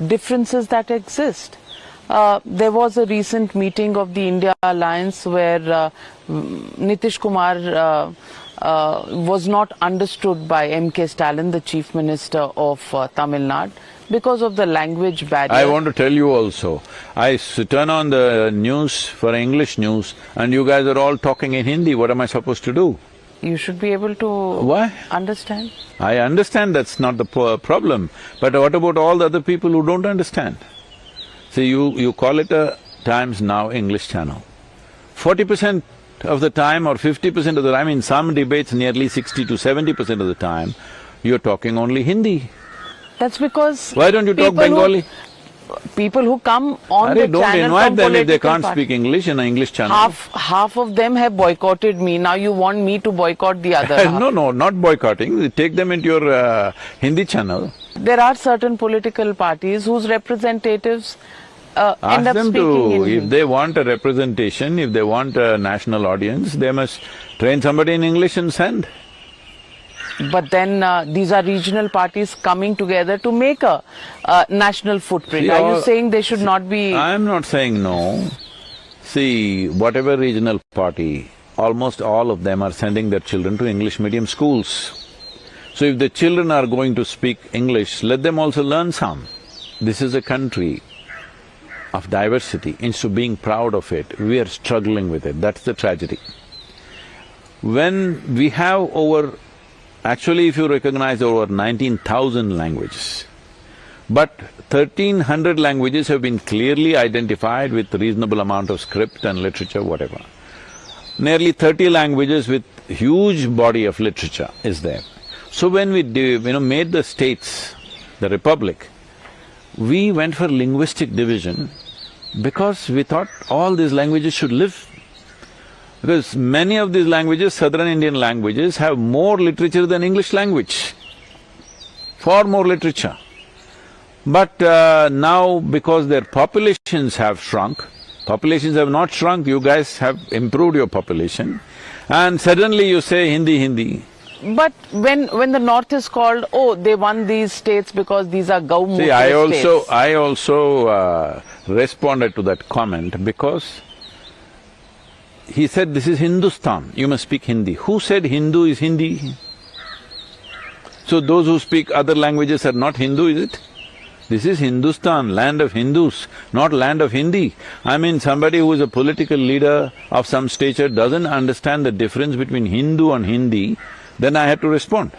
differences that exist. There was a recent meeting of the India Alliance where Nithish Kumar was not understood by M.K. Stalin, the Chief Minister of Tamil Nadu, because of the language barrier. I want to tell you also, I turn on the news for English news and you guys are all talking in Hindi. What am I supposed to do? You should be able to Why? understand. I understand that's not the problem, but what about all the other people who don't understand? See, you call it a Times Now English channel. 40% of the time or 50% of the time, in some debates nearly 60 to 70% of the time, you're talking only Hindi. That's because… Why don't you talk Bengali? People who come on the don't channel invite from them if they can't party. speak English in an English channel. Half of them have boycotted me, now you want me to boycott the other half. No, not boycotting, take them into your Hindi channel. There are certain political parties whose representatives end up speaking in Hindi. If they want a representation, if they want a national audience, they must train somebody in English and send. But then these are regional parties coming together to make a national footprint. See, are you saying they should not be… I'm not saying no. See, whatever regional party, almost all of them are sending their children to English medium schools. So if the children are going to speak English, let them also learn some. This is a country of diversity. Instead of being proud of it, we are struggling with it. That's the tragedy. When we have over… Actually, if you recognize over 19,000 languages, but 1,300 languages have been clearly identified with reasonable amount of script and literature, whatever. Nearly 30 languages with huge body of literature is there. So when we made the states, the republic, we went for linguistic division because we thought all these languages should live. Because many of these languages, southern Indian languages, have more literature than English language, far more literature. But now because their populations have shrunk, populations have not shrunk, you guys have improved your population, and suddenly you say Hindi. But when the North is called, oh, they won these states because these are Gau See, I also responded to that comment because he said, this is Hindustan, you must speak Hindi. Who said Hindu is Hindi? So those who speak other languages are not Hindu, is it? This is Hindustan, land of Hindus, not land of Hindi. I mean, somebody who is a political leader of some stature doesn't understand the difference between Hindu and Hindi, then I had to respond.